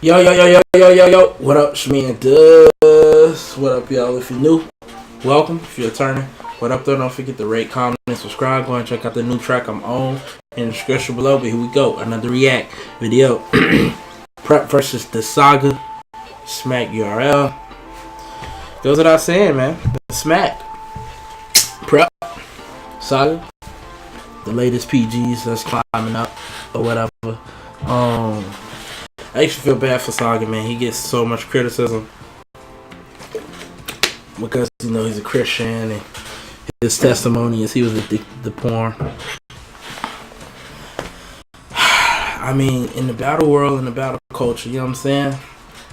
Yo. What up, Shmi and Dust? What up, y'all? If you're new, welcome. If you're returning, what up, though? Don't forget to rate, comment, and subscribe. Go and check out the new track I'm on in the description below. But here we go. Another react video. Prep versus the Saga. Smack URL. Goes without saying, man. Smack. Prep. Saga. The latest PGs that's climbing up or whatever. I actually feel bad for Saga, man. He gets so much criticism because, you know, he's a Christian and his testimony is he was addicted to porn. I mean, in the battle world, in the battle culture, you know what I'm saying?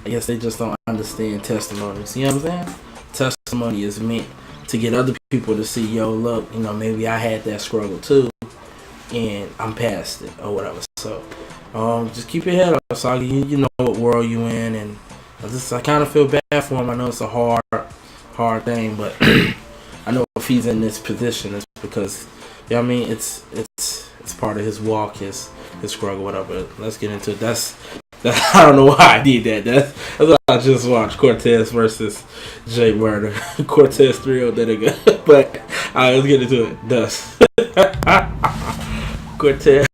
I guess they just don't understand testimonies. You know what I'm saying? Testimony is meant to get other people to see, yo, look, you know, maybe I had that struggle too and I'm past it or whatever. So just keep your head up, Saga. You know what world you in, and I kind of feel bad for him. I know it's a hard thing, but I know if he's in this position, it's because, you know what I mean, it's part of his walk, his struggle, whatever. Let's get into it. That's I don't know why I did that. That's what I just watched. Cortez versus Jay Murder. Cortez 3-0 that nigga. But let's get into it. Dust. Cortez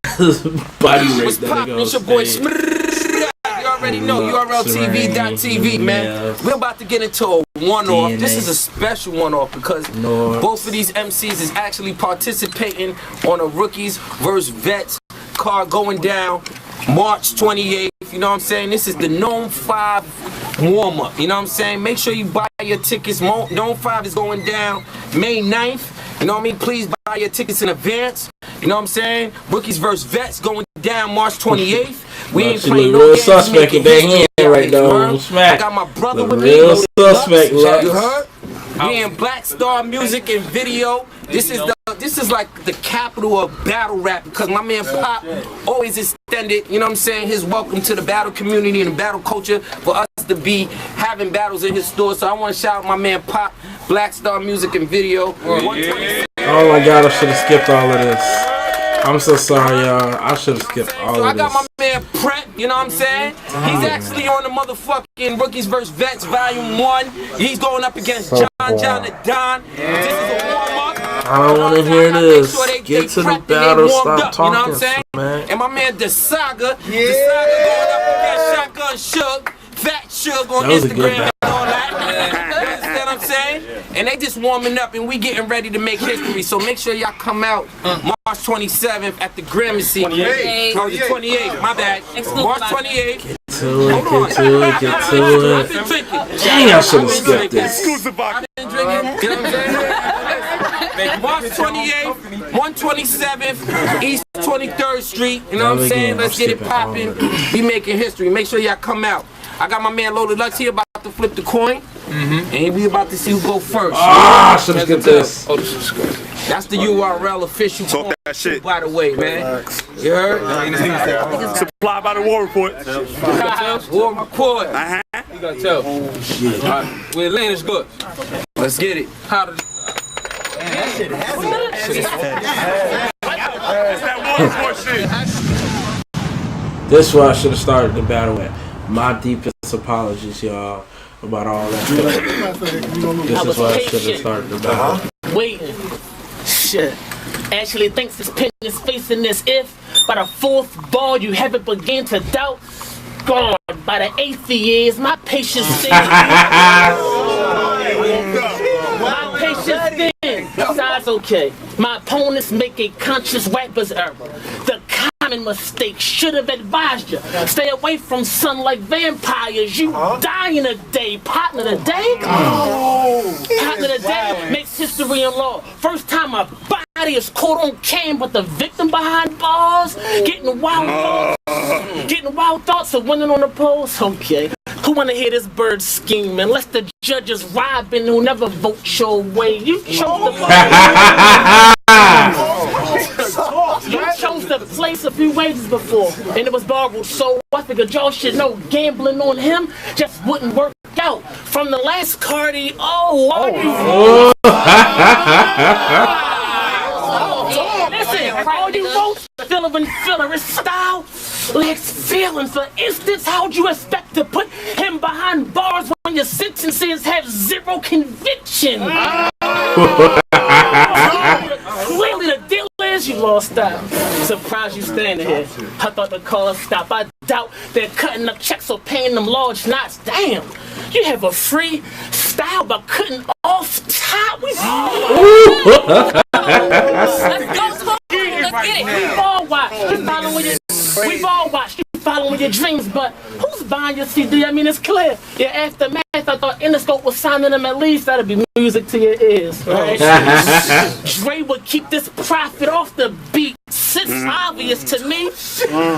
body rate that nigga. It's your boy Smrrrr. You already know. URLTV.tv, man. We're about to get into a one-off. This is a special one-off because both of these MCs is actually participating on a Rookies vs. Vets card going down March 28th. You know what I'm saying? This is the Gnome 5 warm-up. You know what I'm saying? Make sure you buy your tickets. Gnome 5 is going down May 9th. You know what I mean? Please buy your tickets in advance. You know what I'm saying? Rookies vs. Vets going down March 28th. We ain't playing no games. Suspect in their hand right now. I got my brother with me. Real suspect. You heard? We in Black Star Music and Video. This is like the capital of battle rap because my man Pop always extended, you know what I'm saying, his welcome to the battle community and the battle culture for us to be having battles in his store. So I want to shout out my man Pop, Black Star Music and Video. Oh my God, I should have skipped all of this. I'm so sorry, y'all. I should have skipped all of this. I got my man Prep, you know what I'm saying? He's actually on the motherfucking Rookies vs. Vets Volume 1. He's going up against John the Don. This is a warm-up. I don't want to hear this. Get to the battle. Stop talking, you know what I'm saying? Man. And my man the Saga. The Saga going up against Shotgun Suge, Fat Suge on Instagram and all that. You understand what I'm saying? And they just warming up and we getting ready to make history. So make sure y'all come out March 27th at the Gramercy. 28th, my bad. March 28th. Get to it. Dang, I should have skipped this. I've been drinking. You know what I'm saying? March 28th, 127th, East 23rd Street. You know what I'm saying? Let's get it popping. We making history. Make sure y'all come out. I got my man Loaded Lux here about to flip the coin. And we about to see who go first. I should have skipped this. Oh, this is crazy. That's the URL official. Talk that shit. By the way, man. You heard? Supply by the War Report. War Report. You gotta tell. Alright, we're Atlanta's good. Let's get it. How to This is where I should have started the battle at. My deepest apologies, y'all, about all that. This is where I should have started the battle. Waiting. Shit. Actually thinks this pen is facing this if by the fourth ball you haven't begun to doubt. Gone by the eighth years, my patience thin. My patience thin. Besides, okay. My opponents make a conscious rapper's error. The common mistake should have advised you. Stay away from sun like vampires. You die in a day. Partner the day? Partner the day makes history in law. First time a body is caught on cam, but the victim behind bars getting wild thoughts. Getting wild thoughts of winning on the polls. Okay. Who wanna hear this bird scheme? Unless the judges robbing who never vote your way. You chose the You chose the place a few wages before, and it was borrowed. So I figured y'all should know gambling on him just wouldn't work out. From the last Cardi, Listen, all you votes, filler and filler, his style lacks feeling. For instance, how'd you expect to put him behind bars when your sentences have zero conviction? Clearly the deal is you lost style. Surprised you standing here. I thought the call stopped. I doubt they're cutting up checks or paying them large knots. Damn, you have a free style but cutting off top. Let's go. Let's get it. We've all watched. We've all watched. You following your dreams, but who's buying your CD? I mean, it's clear. Your aftermath. I thought Interscope was signing them at least. That'd be music to your ears, right? Dre would keep this profit off the beat. It's obvious to me.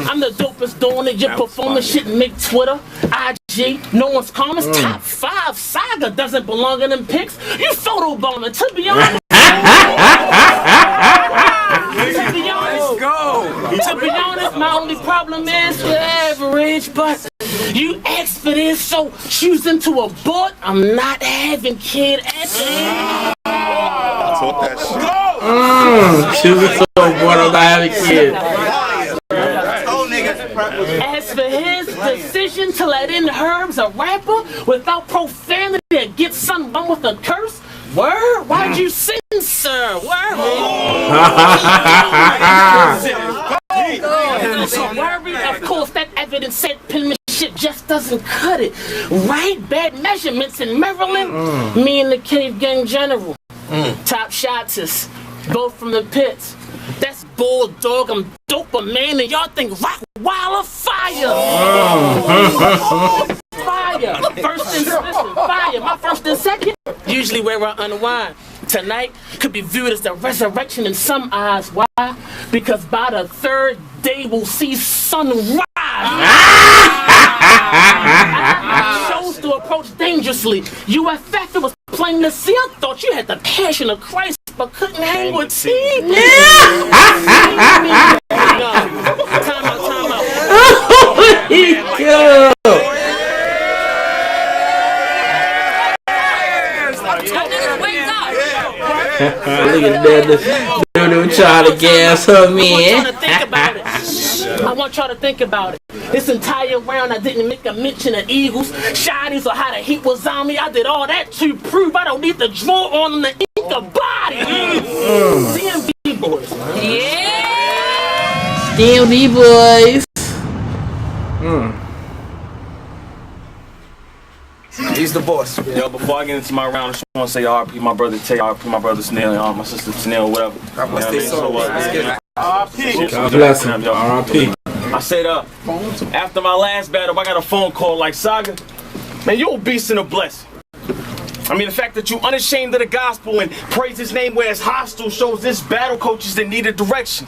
I'm the dopest doing it. Your performance shit make Twitter, IG. No one's comments. Top 5 Saga doesn't belong in them pics. You photo bombing. To be honest. To be honest, my only problem is you're average, but you asked for this, so choosing to abort, I'm not having kid at Choosing to abort, I'm not having kid. As for his decision to let in Herb's a rapper without profanity and get someone with a curse, word? Why'd you censor? Word? Of course, that evidence said penmanship just doesn't cut it. Right? Bad measurements in Maryland. Me and the Cave Gang General. Top shots is both from the pits. That's bulldog. I'm doper, man, and y'all think rock wild fire. Fire. First and second, fire. My first and second, usually where I unwind. Tonight could be viewed as the resurrection in some eyes. Why? Because by the third day we'll see sunrise. I chose to approach dangerously. UFF, it was plain to see. I thought you had the passion of Christ, but couldn't hang with T. Time out. Look at that. Dude trying to gas her, man. I want y'all to think about it. This entire round, I didn't make a mention of Eagles, Shinies, or how the heat was on me. I did all that to prove I don't need to draw on them to eat the body. DMV boys. Yeah. DMV boys. He's the boss. Yo, before I get into my round, I just want to say RP my brother Tay, RP my brother Snail, and my sister Snail, whatever. God bless their soul. RP. God bless him. RP. I said, after my last battle, I got a phone call like, Saga, man, you're a beast and a blessing. I mean, the fact that you unashamed of the gospel and praise his name where it's hostile shows this battle coaches that need a direction.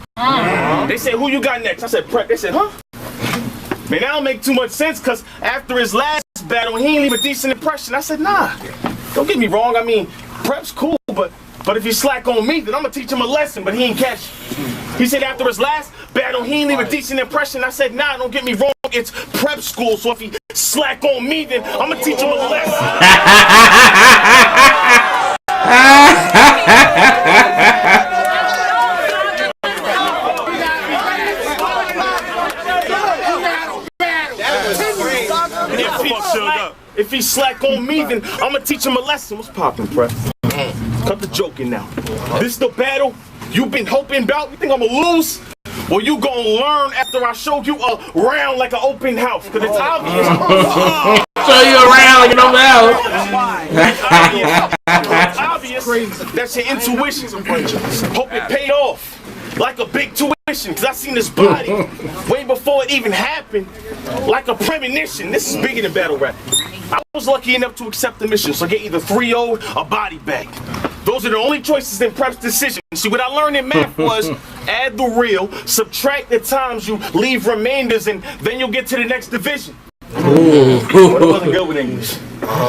They said, who you got next? I said, Prep. They said, huh? Man, that don't make too much sense, because after his last battle, he ain't leave a decent impression. I said, nah, don't get me wrong. I mean, Prep's cool, but if you slack on me, then I'm going to teach him a lesson, but he ain't catch it. He said after his last battle, he ain't leave a decent impression. I said, nah, don't get me wrong. It's prep school, so if he slack on me, then I'm going to teach him a lesson. If he slack on me, then I'm gonna teach him a lesson. What's poppin', Prep? Cut the joking now. This the battle you've been hoping about? You think I'ma lose? Well, you gonna learn after I show you around like an open house, cause it's obvious. Show you around like an open house. It's obvious that's your intuition. Hope it paid off. Like a big tuition, cause I seen this body way before it even happened, like a premonition. This is bigger than battle rap. I was lucky enough to accept the mission, so I get either 3-0 or body bag. Those are the only choices in Prep's decision. See, what I learned in math was add the real, subtract the times you leave remainders, and then you'll get to the next division. But it wasn't good with English.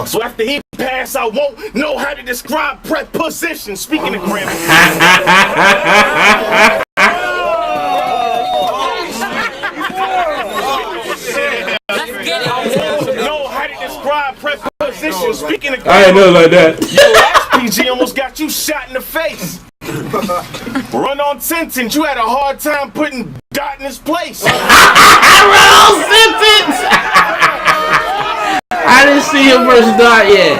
So after he passed, I won't know how to describe Prep position. Speaking of grammar. Know how to describe Prep position. Speaking of grammar. I ain't know like that. Your last PG almost got you shot in the face. Run on sentence. You had a hard time putting Dot in his place. Run on sentence. I didn't see him versus Dot yet.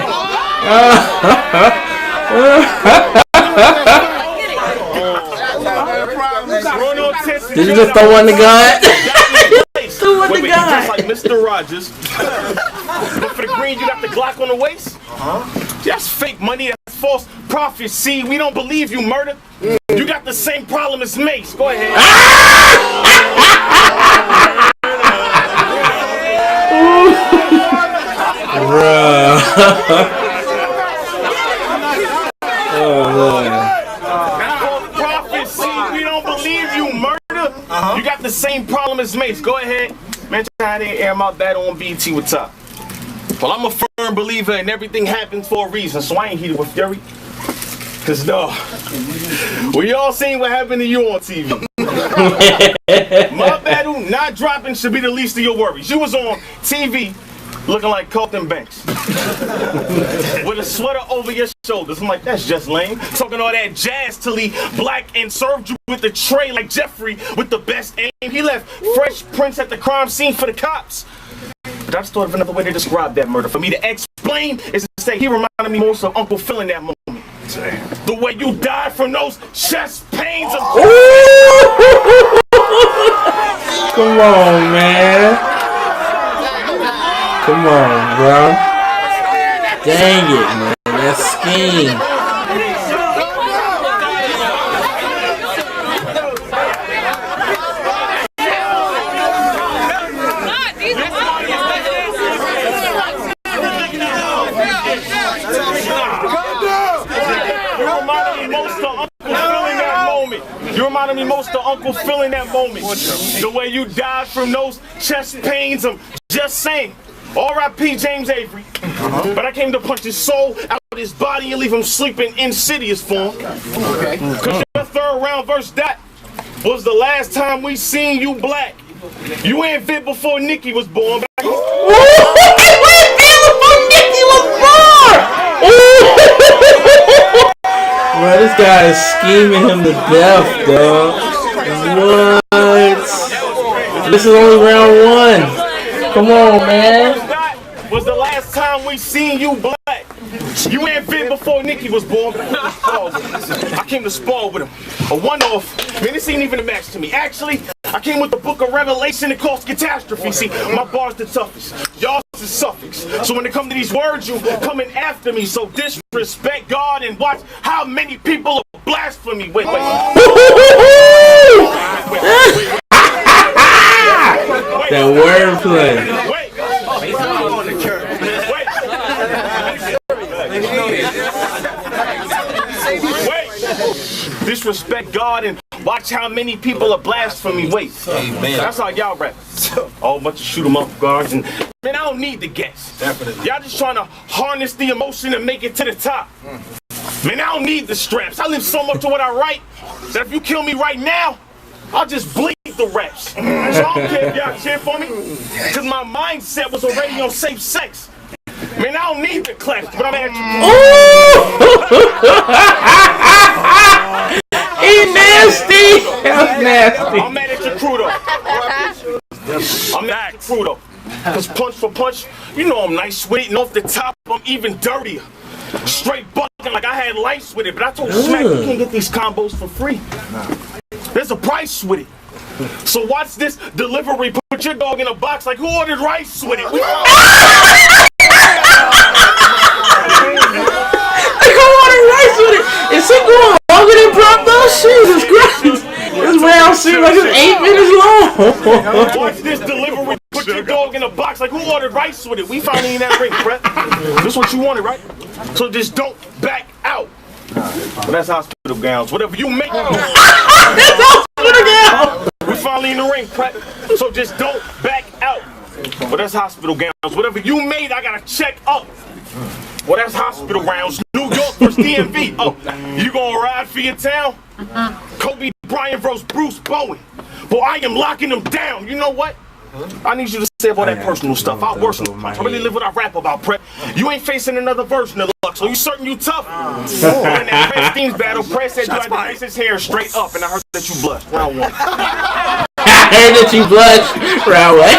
Did you just throw one to God? Throw one to God. Just like Mr. Rogers. But for the green, you got the Glock on the waist? That's fake money. That's false prophecy. We don't believe you murder. You got the same problem as Mace. Go ahead. We don't believe you murder. You got the same problem as Mace. Go ahead. Man, I didn't air my battle on BT with Top. Well, I'm a firm believer in everything happens for a reason, so I ain't heated with fury. Cause no, we all seen what happened to you on TV. My battle not dropping should be the least of your worries. You was on TV looking like Colton Banks with a sweater over your shoulders. I'm like, that's just lame. Talking all that jazz till he black and served you with the tray like Jeffrey with the best aim. He left Fresh Prince at the crime scene for the cops. But I just thought of another way to describe that murder. For me to explain is to say he reminded me most of Uncle Phil in that moment. The way you died from those chest pains of... Come on, man. Come on, bro. Dang it, man. That scheme. You reminded me most of Uncle Phil in that moment. The way you died from those chest pains. I'm just saying. R.I.P. James Avery. But I came to punch his soul out of his body and leave him sleeping in insidious form. Cause your third round verse that was the last time we seen you black. You ain't fit before Nikki was born. Bro, this guy is scheming him to death, dog. What? This is only round one. Come on, man. Was the last time we seen you black. You ain't been before Nikki was born. I came to spar with him. A one-off. Man, this ain't even a match to me. Actually, I came with the book of Revelation that caused catastrophe. See, my bar's the toughest. Y'all's is suffix. So when it come to these words, you coming after me. So disrespect God and watch how many people are blasphemy. Wait. That wordplay. Wait. Disrespect God and watch how many people are blasphemy. Wait. That's how y'all rap. Oh, bunch of shoot 'em up guards and man, I don't need the guess. Y'all just trying to harness the emotion and make it to the top. Man, I don't need the straps. I live so much to what I write that if you kill me right now, I'll just bleed the reps. So I don't care if y'all cheer for me, cause my mindset was already on safe sex. Man, I don't need the claps, but I'm at you. He nasty. That's nasty. I'm mad at your crew though. I'm mad at your crew though. Cause punch for punch, you know I'm nice with it, and off the top, I'm even dirtier. Straight bucking like I had lights with it, but I told Smack you can't get these combos for free. There's a price with it. So watch this delivery. Put your dog in a box like who ordered rice with it? Who ordered rice with it? Is it going longer than prop though? Jesus Christ. This round seems like it's 8 minutes long. Watch this delivery. Put your dog in a box like who ordered rice with it? We finally in that ring, Brett. This is what you wanted, right? So just don't back out. Well, that's hospital gowns. Whatever you make. We finally in the ring, Brett. So just don't back out. Well, that's hospital gowns. Whatever you made, I gotta check up. Well, that's hospital rounds. New York versus DMV. Oh, you gonna ride for your town? Kobe Bryant versus Bruce Bowen. Boy, I am locking them down. You know what? I need you to say all that personal stuff. I work so much. I really live what I rap about, Prep. You ain't facing another version of luck, so you certain you tough. In that Press Steams battle, Press said you had to lace his hair straight up, and I heard that you blushed. Round one. I heard that you blushed. Round one.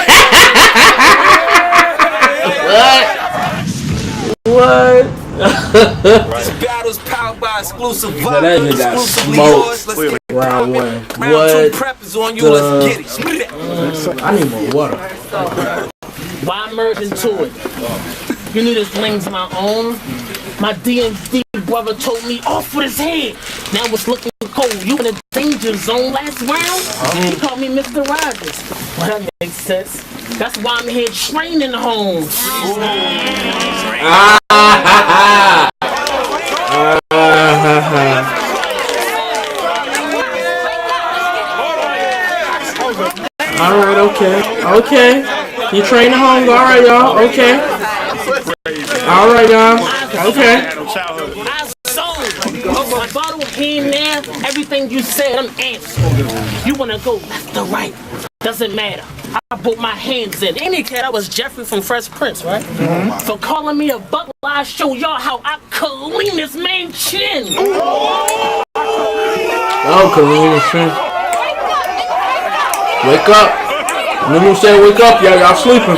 What? This battle's powered by exclusive So that nigga got smoked. Round one. What? Prep is on you. Let's get it. Spit it. I need more water. Why merge into it? You knew this lane's my own. My DMV brother told me off with his head. Now it's looking cold. You in a danger zone last round? He called me Mr. Rogers. Well, that makes sense. That's why I'm here training home. Alright, okay. You train at home, alright, y'all, okay. Alright, y'all, okay. My bottle here and there, everything you said, I'm answering. You wanna go left or right, doesn't matter. I put my hands in. Any cat, I was Jeffrey from Fresh Prince, right? For calling me a butler, I show y'all how I clean this man's chin. Oh, clean his chin. Wake up. Nunu said wake up, y'all sleeping.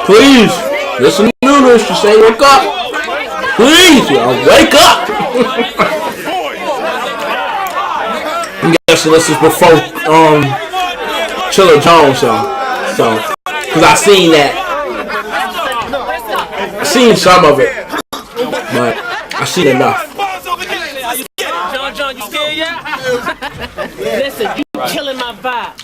Please, listen to Nunu, she say wake up. Please, y'all wake up. I'm guessing this is before Chilla Jones, so cause I seen that. I seen some of it, but I seen enough. John, you scared yet? Listen, you killing my vibe.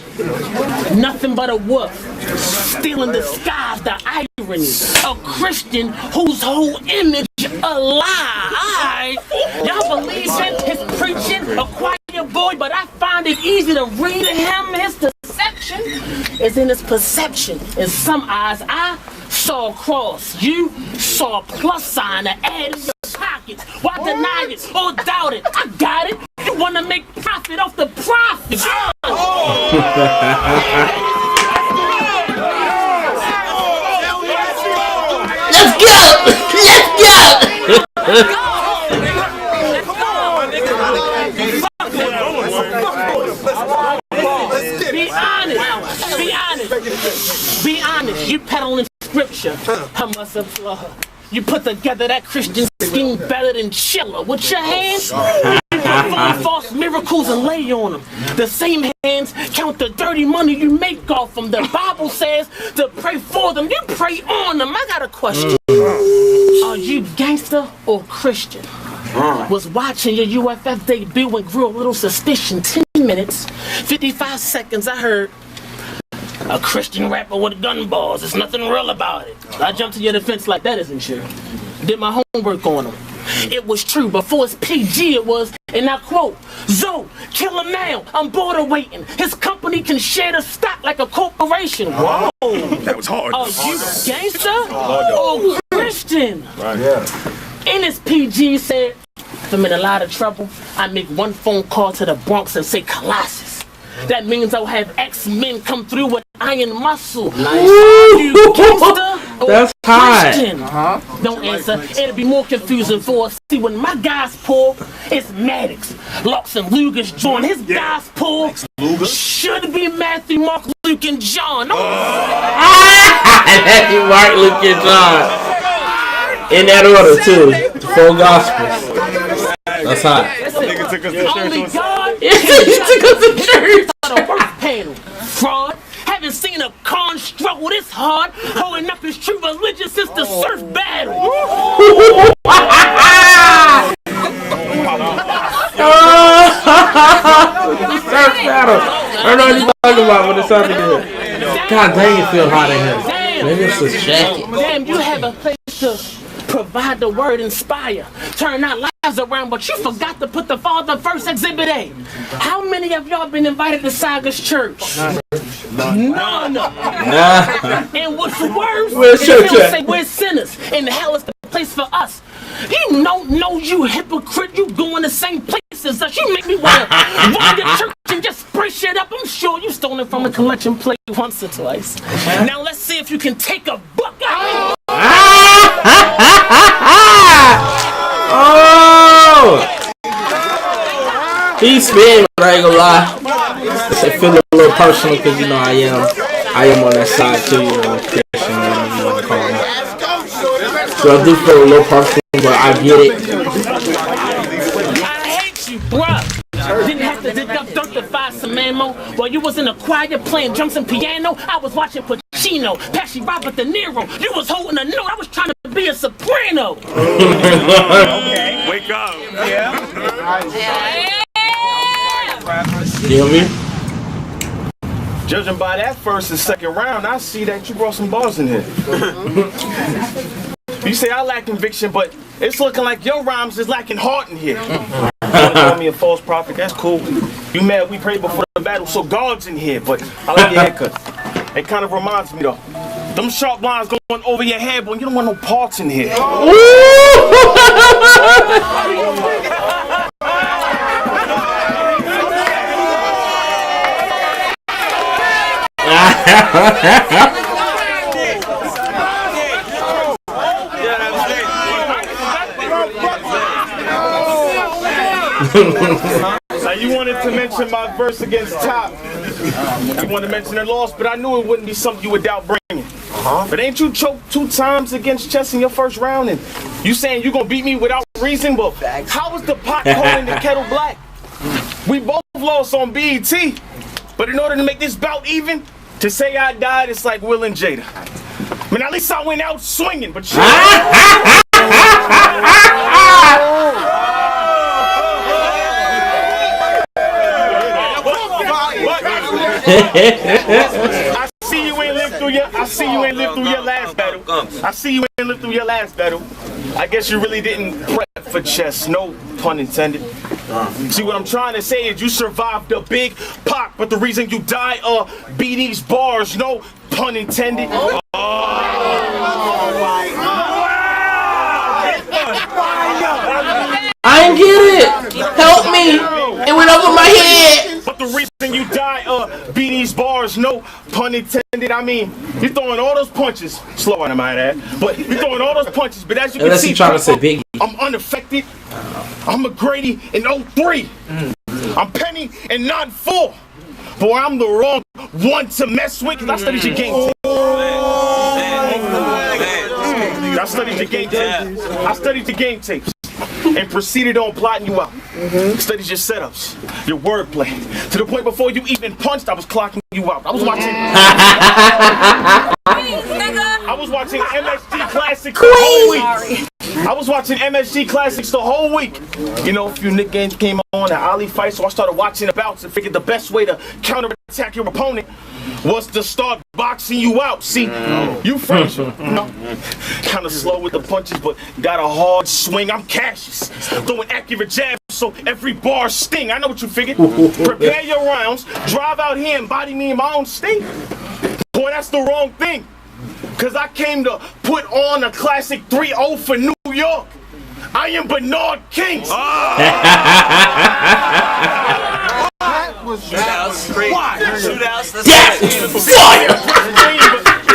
Nothing but a wolf. Still in disguise, the irony. A Christian whose whole image a lie. Y'all believe in his preaching? A quiet boy, but I find it easy to read him. His deception is in his perception. In some eyes, I saw a cross. You saw a plus sign to add in your pockets. Why deny it or doubt it? I got it. You want to make profit off the profit. Let's go! Be honest. You peddling scripture. I must applaud. You put together that Christian scheme better than Chilla with your hands. You perform false miracles and lay on them. The same hands count the dirty money you make off them. The Bible says to pray for them. You pray on them. I got a question. Are you gangster or Christian? Was watching your UFF debut and grew a little suspicion. 10 minutes, 55 seconds, I heard a Christian rapper with gun balls. There's nothing real about it. I jumped to your defense like that isn't true. Did my homework on him. It was true. Before it's PG, it was, and I quote, Zoe, kill him now. I'm border waiting. His company can share the stock like a corporation. Whoa. That was hard. Are you gangster or Christian? Right. Yeah. In his PG said, if I'm in a lot of trouble, I make one phone call to the Bronx and say Colossus. That means I'll have X-Men come through with iron muscle. Nice. You gangster or That's Christian? high. Don't answer. It'll be more confusing for us. See, when my guys pull, it's Maddox. Locks and Luger's join. His guys pull should be Matthew, Mark, Luke, and John. Matthew, Mark, Luke, and John. In that order, too. The full gospels. That's hot. Nigga took us to Only church. God He took us to church. the worst panel. Fraud. Haven't seen a con struggle this hard. Holding up his true religion since the surf battle. Surf battle. I don't know what you're talking about, but it's something good. God dang, it feel hot in here. Maybe it's this jacket. Damn, you have a place to provide the word, inspire, turn our lives around, but you forgot to put the Father first, Exhibit A. How many of y'all been invited to Saga's church? None. And what's worse, Where's is church they'll at? say we're sinners, and hell is the place for us. You don't know, you hypocrite, you going the same places as us. You make me want to run your church and just spray shit up. I'm sure you stole it from a collection plate once or twice. Now let's see if you can take a buck out. Oh! He's spin, but I ain't gonna lie. It feel a little personal because you know I am on that side too, you know, Christian, whatever you want to call me. So I do feel a little personal, but I get it. I hate you, bruh. Didn't have to dig up dirt to find some ammo. While you was in a choir playing drums and piano, I was watching Pacino, Pesci, Robert De Niro. You was holding a note, I was trying to be a soprano. Okay, wake up. Yeah. You know what I mean? Judging by that first and second round, I see that you brought some bars in here. You say I lack conviction, but it's looking like your rhymes is lacking heart in here. You call me a false prophet, that's cool. You mad we prayed before the battle, so God's in here, but I like your haircut. It kind of reminds me though. Them sharp lines going over your head, but you don't want no parts in here. Now you wanted to mention my verse against Top. You wanted to mention the loss, but I knew it wouldn't be something you would doubt bringing. But ain't you choked 2 times against Chess in your first round? And you saying you gonna beat me without reason? But how was the pot calling the kettle black? We both lost on BET. But in order to make this bout even, to say I died, it's like Will and Jada. I mean, at least I went out swinging, but shit. I see you ain't lived through your last battle. I see you ain't lived through your last battle. I guess you really didn't prep for chess, no pun intended. See, what I'm trying to say is you survived a big pop, but the reason you died be these bars, no pun intended. I didn't get it. Help me. It went over my head. But the reason you die be these bars, no pun intended. I mean, you're throwing all those punches. Slow on, I might add. But you're throwing all those punches, but as you can see, trying to say Biggie. I'm unaffected. I'm McGrady in 03. I'm Penny in 94. Boy, I'm the wrong one to mess with because I studied your game tape. I studied your game tapes. I studied your game tapes and proceeded on plotting you out. Studied your setups, your wordplay. To the point before you even punched, I was clocking you out. I was watching MSG Classics the whole week. I was watching MSG Classics the whole week. You know, a few Nick games came on at Ali fight, so I started watching the bouts and figured the best way to counterattack your opponent was to start boxing you out. See, you Frazier, you know, kind of slow with the punches, but got a hard swing. I'm Cassius, throwing accurate jabs, so every bar sting. I know what you figured. Prepare your rounds, drive out here and body me in my own sting. Boy, that's the wrong thing. Cause I came to put on a classic 3-0 for New York. I am Bernard King. Shootouts. Yes!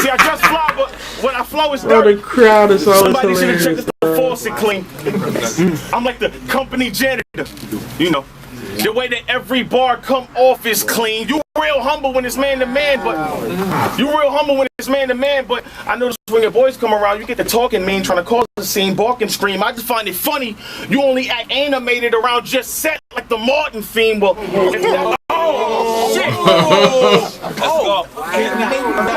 See, I just fly, but when I flow, it's Oh, dirty. the crowd is always Somebody should have hilarious. checked the faucet clean. I'm like the company janitor, you know. The way that every bar come off is clean. You real humble when it's man to man, but I notice when your boys come around, you get to talking mean, trying to cause a scene, bark and scream. I just find it funny. You only act animated around just set like the Martin theme. Well, oh shit!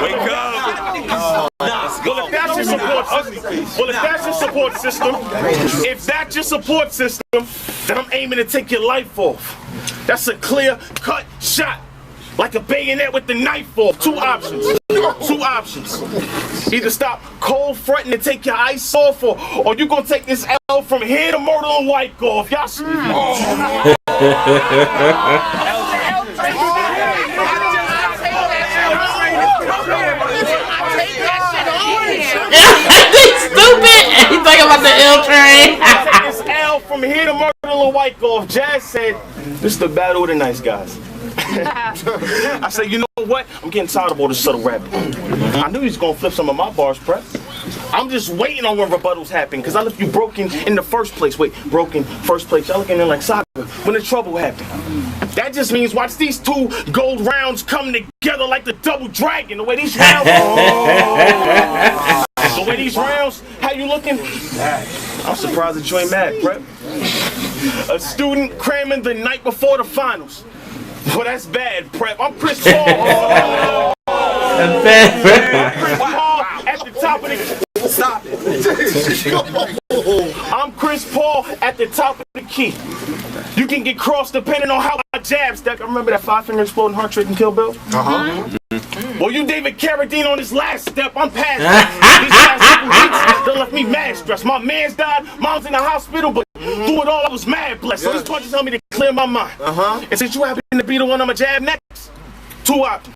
Wake up! Well, if that's your support system, then I'm aiming to take your life off. That's a clear-cut shot, like a bayonet with the knife off. Two options. Either stop cold fronting and take your ice off, or you gonna take this L from here to Myrtle and Wyckoff. Y'all see? Stupid! He think about the L train. It's L from here to Myrtle and Wyckoff. Jazz said, this is the battle of the nice guys. I said, you know what? I'm getting tired of all this subtle rapping. I knew he was gonna flip some of my bars, Prep. I'm just waiting on when rebuttals happen, because I left you broken in the first place. Wait, broken, first place. Y'all looking in like Saga when the trouble happened. That just means watch these two gold rounds come together like the double dragon. The way these rounds, the way these rounds, how you looking? I'm surprised that you ain't mad, Prep. A student cramming the night before the finals. Well, that's bad, Prep. I'm Chris Paul. That's bad, Prep. Chris Paul at the top of the... Stop it. I'm Chris Paul at the top of the key. You can get crossed depending on how I jab stack. I remember that 5-finger exploding heart trick in Kill Bill? Well, you David Carradine on this last step. I'm past that. These last couple weeks, they left me mad stressed. My man's died, mom's in the hospital, but through it all, I was mad blessed. So these punches helped me to clear my mind. And since you happen to be the one I'ma jab next, two options.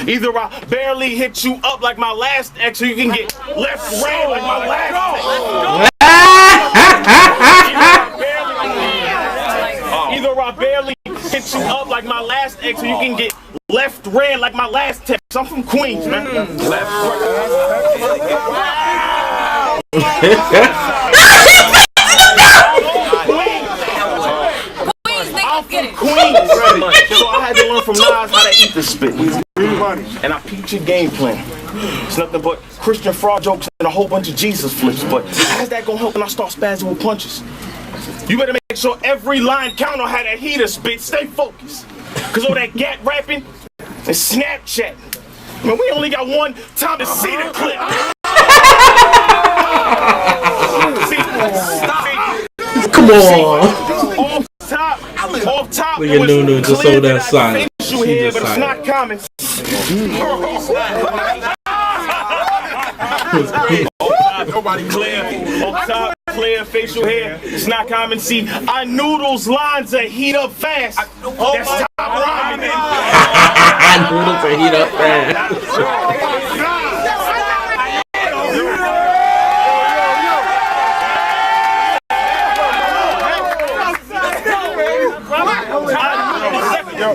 Either I barely hit you up like my last ex, or you can get left ran like my last ex. Either I barely hit you up like my last ex, or you can get left ran like my last text. I'm from Queens, man. Left I'm from Queens, so I had to learn from Nas how to eat the spit. And I peeped your game plan. It's nothing but Christian fraud jokes and a whole bunch of Jesus flips. But how's that gonna help when I start spazzing with punches? You better make sure every line count on how that heater spit. Stay focused. Cause all that gat rapping is Snapchat. Man, we only got one time to see the clip. Come on. Off top, Look at Nunu just so that silent. Here, but it's not common. Nobody clear. Off top, clear facial hair. It's not common. See, I knew those lines that heat up fast. That's top rhyming. I knew those heat up fast.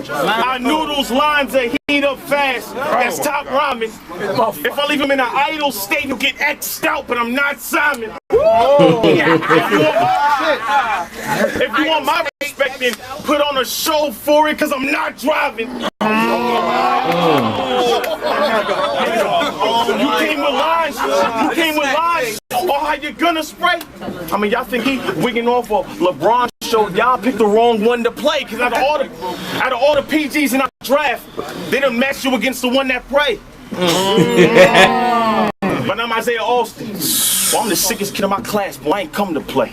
I knew those lines that heat up fast. That's top rhyming. If I leave him in an idle state, he'll get X'd out, but I'm not Simon. If you want my respect, then put on a show for it, cause I'm not driving. You came with lines. You came with lines. Or how you gonna spray? I mean, y'all think he wigging off a LeBron show? Y'all picked the wrong one to play. Cause out of all the PGs in our draft, they done matched you against the one that pray. But I'm Isaiah Austin. Well, I'm the sickest kid in my class, but I ain't come to play.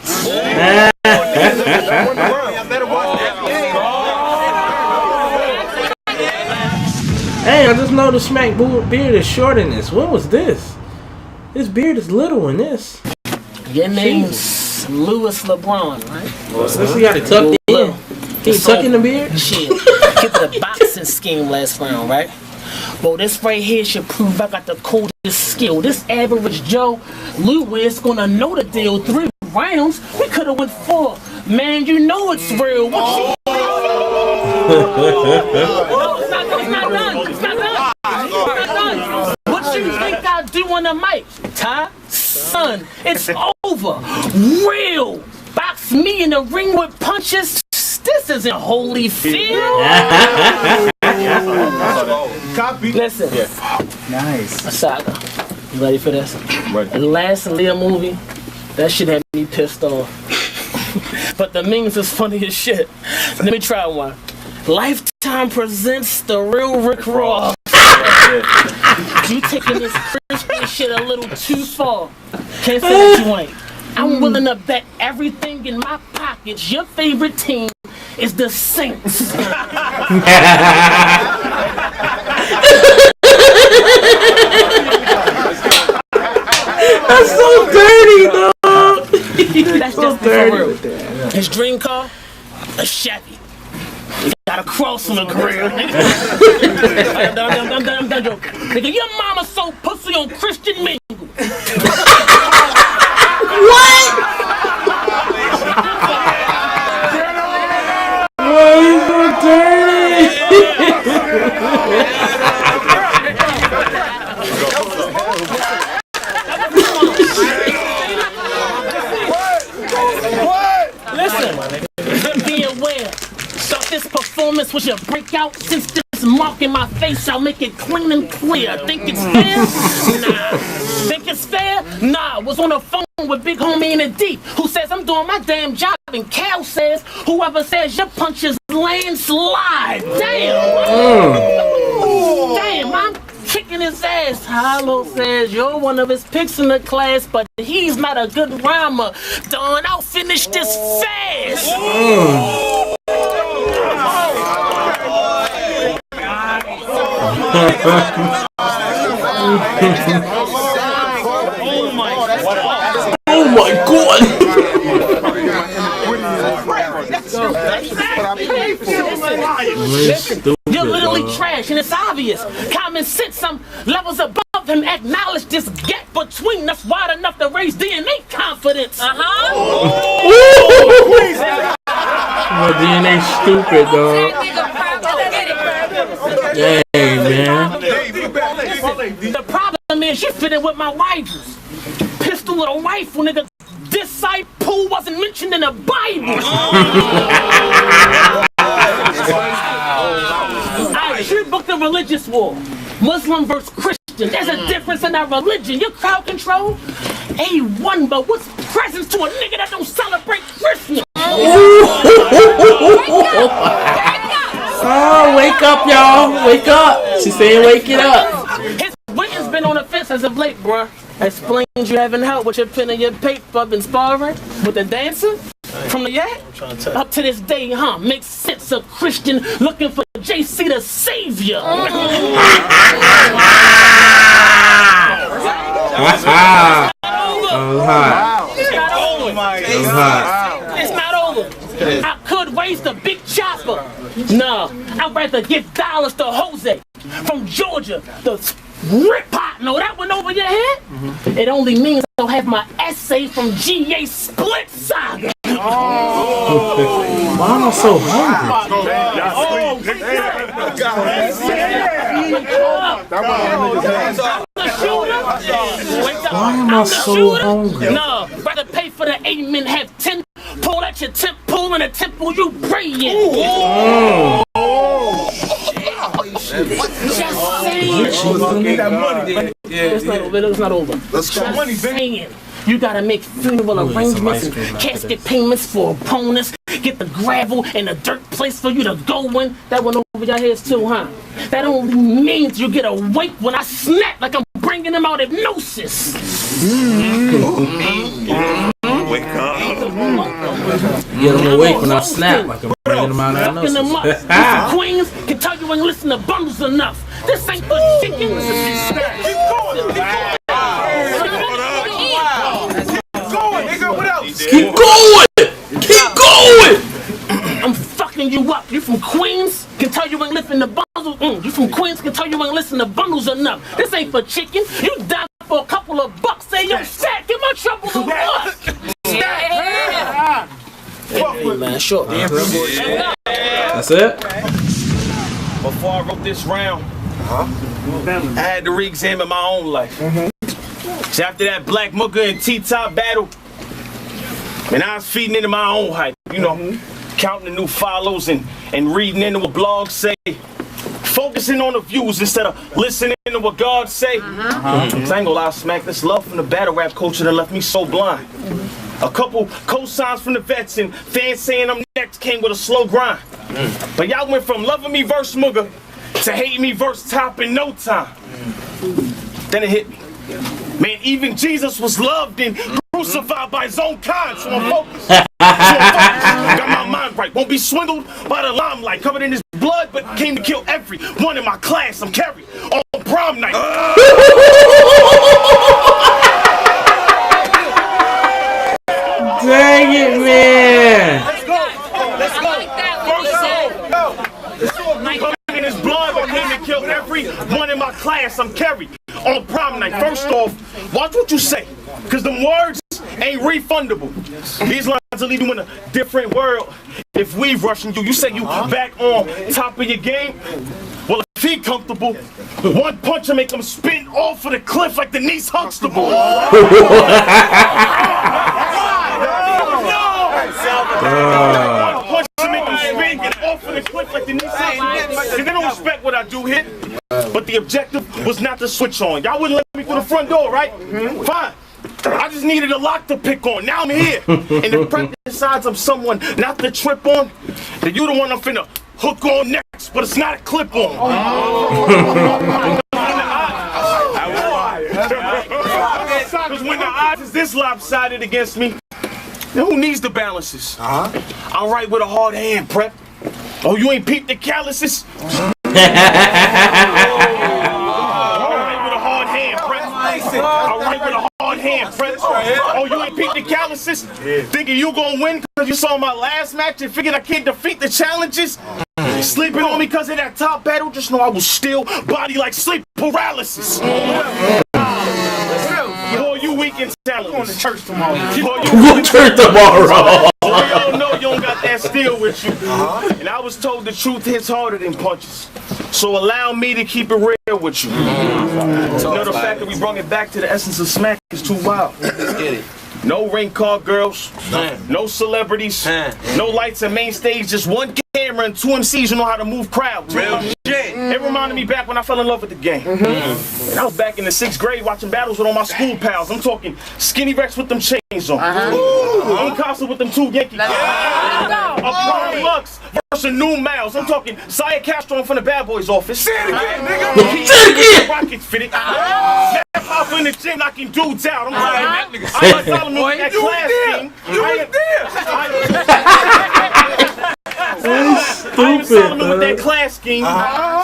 Hey, I just noticed Smack beard is short in this. When was this? His beard is little in this. Your name's Louis LeBron, right? Since he got it tucked in. He tucking the beard? Shit. Get to the boxing scheme last round, right? Well, this right here should prove I got the coldest skill. This average Joe Louis gonna know the deal. 3 rounds, we could have went 4. Man, you know it's real. What you... No, it's not done. It's not done. What you think I do on the mic? Ty? Son, it's over. Real. Box me in the ring with punches. This isn't Holyfield. Copy. Listen. Nice. Saga, you ready for this? Right. The last Leah movie, that shit had me pissed off. But the memes is funny as shit. Let me try one. Lifetime presents the real Rick Ross. You taking this Christian shit a little too far. Can't say that you ain't. I'm willing to bet everything in my pockets. Your favorite team is the Saints. That's so dirty, dog. That's just for real. His dream car, a Chevy. You got a cross on the grill. I'm done joking. Nigga, your mama's so pussy on Christian mingle. What? Why are you so dirty? this was your breakout. Since this mark in my face, I'll make it clean and clear. Think it's fair? Nah. Think it's fair? Nah. Was on the phone with big homie in the deep who says I'm doing my damn job, and Cal says whoever says your punches landslide. Damn. Damn, I'm kicking his ass. Hollow says you're one of his picks in the class, but he's not a good rhymer. Don, I'll finish this fast. Oh my God! You're literally trash, and it's obvious. Common sense, some levels above him acknowledge this gap between us wide enough to raise DNA confidence. Well, DNA stupid, dog. Dang, man. The problem is you fit in with my rivals. Pistol or rifle, nigga. Disciple wasn't mentioned in the Bible. I should book the religious war. Muslim versus Christian. There's a difference in our religion. Your crowd control, A1, but what's presents to a nigga that don't celebrate Christmas? Oh, wake up, y'all. Wake up. She saying wake it up. His witness been on the fence as of late, bruh. Explains you haven't helped with your pen and your paper. Been sparring with the dancer from the yak up to this day, huh? Makes sense. A Christian looking for JC the savior. Hot. It's not over. I could raise the big chopper. No, I'd rather give dollars to Jose from Georgia. The rip hop. No, that went over your head? It only means I'll have my essay from GA Split Saga. Why am I so hungry? Why am I so hungry? No, rather pay for the amen, have 10 pull at your temple in a temple you pray in. Just saying. It's not over. It's not over. Let's go. Just saying. You gotta make funeral arrangements and casket payments for opponents. Get the gravel and the dirt place for you to go in. That went over your heads too, huh? That only means you get awake when I snap like I'm bringing them out hypnosis. Wake up. Get them awake when I snap like I'm bringing them out of hypnosis. Queens can tell you ain't listen to bundles enough. This ain't for chicken. Keep going! Keep going! I'm fucking you up. You from Queens? Can tell you ain't lifting the bundles. You from Queens? Can tell you ain't listening to bundles enough. This ain't for chicken. You die for a couple of bucks. Say yo, Sack, give my trouble a buck. Hey man, sure. That's it? Before I wrote this round, I had to re-examine my own life. So after that Black Mugger and T-Top battle, and I was feeding into my own hype, you know, counting the new follows and reading into what blogs say, focusing on the views instead of listening to what God say. So I ain't gonna lie, Smack, this love from the battle rap culture that left me so blind. A couple cosigns from the vets and fans saying I'm next came with a slow grind. But y'all went from loving me verse Mugger to hating me verse Top in no time. Then it hit me. Man, even Jesus was loved and crucified by his own kind, so I'm focused. Got my mind right, won't be swindled by the limelight. Covered in his blood, but came to kill every one in my class. I'm carried on prom night. Dang it, man! Let's go. In his blood, but came to kill every one in my class. I'm carried on prom night. First off, watch what you say, cause them words ain't refundable. These lines will leave you in a different world. If we rushing you, you say you back on top of your game. Well, if he comfortable, one punch will make him spin off of the cliff like the Nice Huxtable. One punch to make him spin off of the cliff like the Nice Huxtable. do hit, but the objective was not to switch on. Y'all wouldn't let me through the front door, right? Fine. I just needed a lock to pick on. Now I'm here. And if Prep decides I'm someone not to trip on, then you the one I'm finna hook on next, but it's not a clip on. Because when the odds is this lopsided against me, then who needs the balances? I'm right with a hard hand, Prep. Oh, you ain't peeped the calluses? All right with a hard hand, Prep. All right with a hard hand, Prep. Oh, you ain't peeped the calluses? Thinking you gonna win because you saw my last match and figured I can't defeat the challenges? Sleeping on me because of that top battle? Just know I will still body like sleep paralysis. Boy, you weak and talentless. Going to church tomorrow. Go church tomorrow. We all know you don't got that steel with you. And I was told the truth hits harder than punches. So allow me to keep it real with you. You know, the fact that we brought it back to the essence of smack is too wild. Let's get it. No ring card girls, no celebrities, no lights and main stage, just one camera and two MCs who know how to move crowds. Real shit. It reminded me back when I fell in love with the game. And I was back in the 6th grade watching battles with all my school pals. I'm talking Skinny Rex with them chains on. Uncasa with them 2 Yankees. A Prime Lux versus New Miles. I'm talking Saya Castro from the Bad Boys office. Say it again, nigga. Rockets fitted. Off in the gym knocking dudes out. I'm like, I like Solomon with that class team. You was there. I ain't Solomon with that class scheme.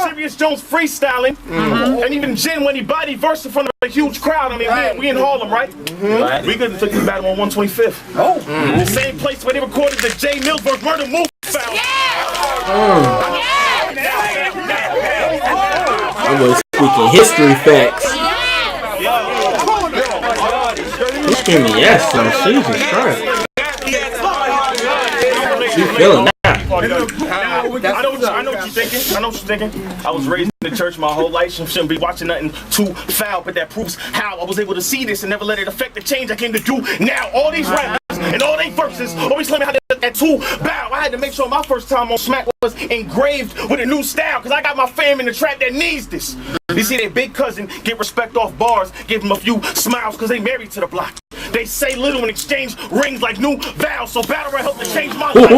Serious Jones freestyling. And even Jen when he body versed in front of a huge crowd. I mean, we in Harlem, right? We could have took this battle on 125th. The same place where they recorded the J. Millsburg murder move foul. I was speaking history facts. You screaming yes, so Jesus Christ. She feeling that. I know what you're thinking. I was raised in the church my whole life. Shouldn't be watching nothing too foul, but that proves how I was able to see this and never let it affect the change I came to do now. All these rappers and all they verses always tell me how to that 2 bow. I had to make sure my first time on Smack was engraved with a new style, because I got my fam in the trap that needs this. You see, their big cousin get respect off bars, give them a few smiles because they married to the block. They say little in exchange rings like new vows, so battle rap helped to change my life.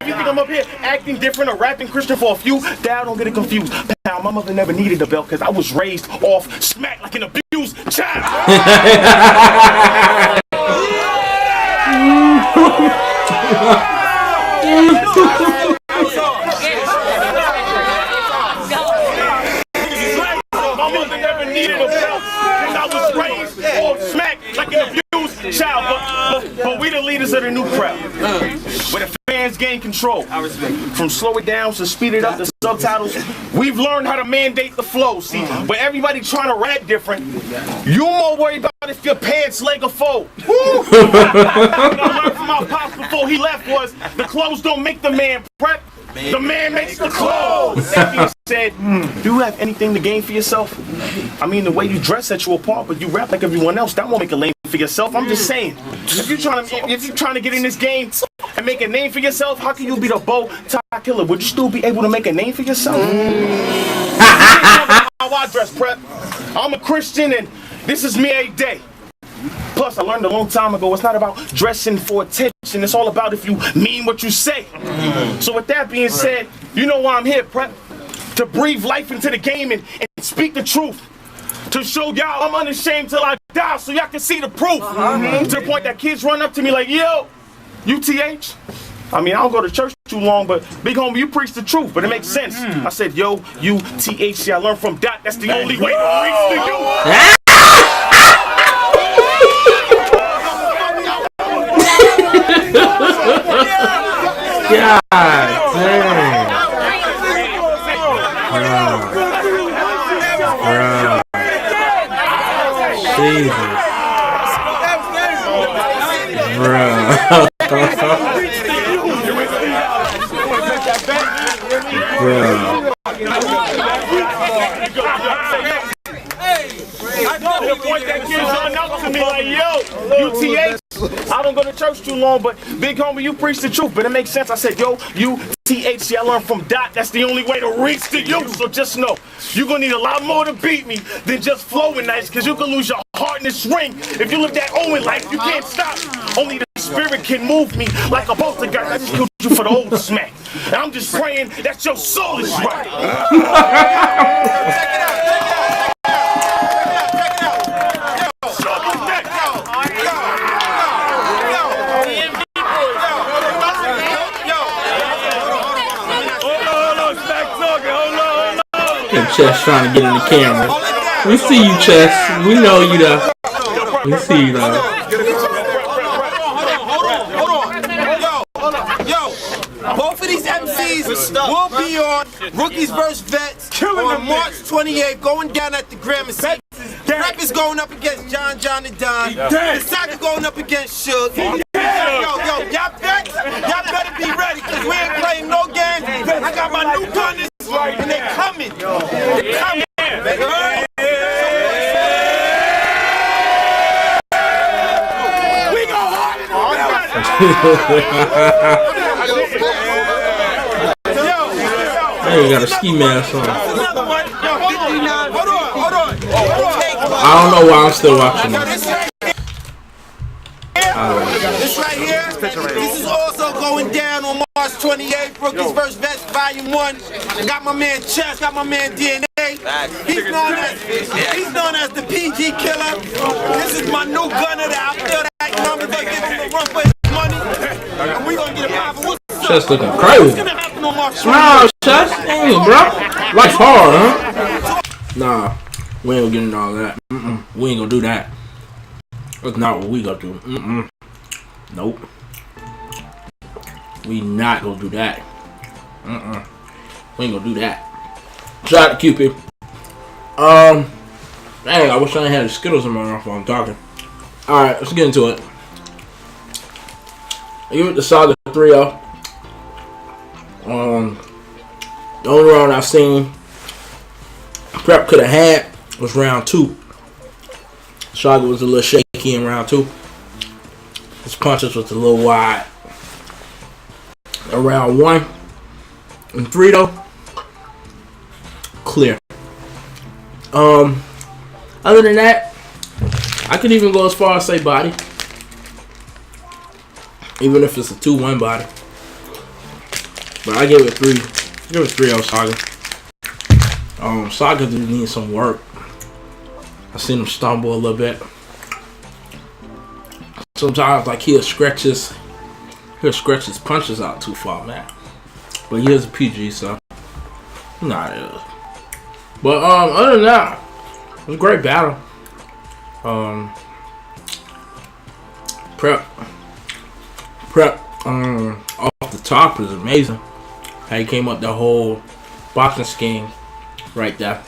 If you think I'm up here acting different or rapping Christian for a few, Dad, don't get it confused. Pal, my mother never needed a belt because I was raised off Smack like an abused child. My mother never needed a belt because I was raised off Smack like an abused child. But we the leaders of the new crowd. Where the fans gain control. From slow it down to speed it up to subtitles. We've learned how to mandate the flow. See, but everybody trying to rap different. You more worried about if your pants leg or fold. What I learned from my pops before he left was the clothes don't make the man Prep. The man makes the clothes. That being said, do you have anything to gain for yourself? I mean, the way you dress sets you apart, but you rap like everyone else. That won't make a lane for yourself. I'm just saying, if you're trying to get in this game and make a name for yourself, how can you be the bow tie killer? Would you still be able to make a name for yourself? How I dress, Prep. I'm a Christian, and this is me every day. Plus, I learned a long time ago, it's not about dressing for attention. It's all about if you mean what you say. So with that being said, you know why I'm here, Prep. To breathe life into the game and speak the truth. To show y'all I'm unashamed till I die so y'all can see the proof. To the point that kids run up to me like, yo, you TH? I mean, I don't go to church too long, but big homie, you preach the truth, but it makes sense. I said, yo, you TH, I learned from Dot. That's the only way to reach the you. God damn. Jesus. I don't go to church too long, but big homie, you preach the truth. But it makes sense. I said, yo, you TH, I learned from Dot, that's the only way to reach to you. So just know, you're gonna need a lot more to beat me than just flowing nice, cause you can lose your heart in this ring. If you live that Owen life, you can't stop. Only the spirit can move me like a poltergeist. I just killed you for the old smack. And I'm just praying that your soul is right. Chess trying to get in the camera. We see you, Chess. We know you though. We see you though. Yo, both of these MCs will be on Rookies vs. Vets on March 28th, going down at the Gramercy. Rap is going up against John and Don. The Saga going up against Suge. Yo, y'all better be ready, cause we ain't playing no games. I got my new gunners and they coming. They coming. We go hard. Hey, you got a ski mask on. Hold on. I don't know why I'm still watching this. This right here, this is also going down on March 28th, Rookies vs. Vets, Volume 1. I got my man Chess, got my man DNA. He's known as the PG Killer. This is my new gunner that I feel that I'm gonna give him the run for his money. And we gonna get a powerful. Chess looking crazy. Smile, Chess. Dang, bro. Life's hard, huh? Nah, we ain't gonna get into all that. We ain't gonna do that. That's not what we gonna do. Nope. We not gonna do that. We ain't gonna do that. Shout out to Cupid. Dang, I wish I had the Skittles in my mouth while I'm talking. Alright, let's get into it. I give it the Saga 3-0. The only round I've seen Prep could have had was round 2. Saga was a little shaky in round 2. His punches was a little wide. Around 1 and 3 though, clear. Other than that, I could even go as far as say body, even if it's a 2-1 body. But I give it 3. Give it 3 on Saga. Saga do need some work. I seen him stumble a little bit. Sometimes, like he'll stretch his punches out too far, man. But he is a PG, so nah, it is. But other than that, it was a great battle. Prep off the top is amazing. How he came up the whole boxing scheme right there.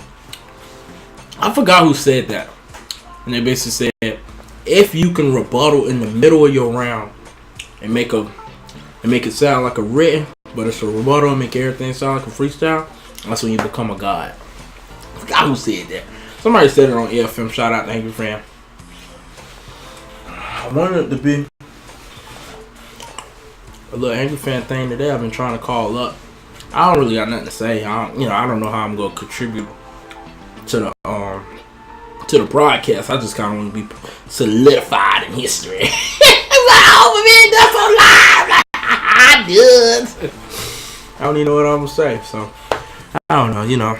I forgot who said that, and they basically said if you can rebuttal in the middle of your round and make it sound like a written, but it's a rebuttal and make everything sound like a freestyle, that's when you become a god. I forgot who said that. Somebody said it on AFM. Shout out to Angry Fan. I wanted it to be a little Angry Fan thing today. I've been trying to call up. I don't really got nothing to say. I don't know how I'm gonna contribute to the broadcast. I just kind of want to be solidified in history. I don't even know what I'm gonna say, so I don't know.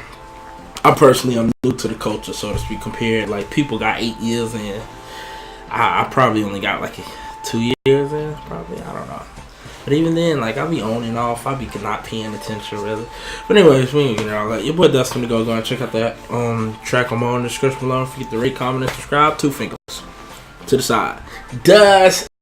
I personally am new to the culture, so to speak. Compared, like people got 8 years in, I probably only got like 2 years in. Probably, I don't know. But even then, like I be on and off. I be not paying attention really. But anyways, we ain't getting all that. Your boy Dustin to go and check out that track I'm on in the description below. Don't forget to rate, comment, and subscribe. 2 fingers to the side.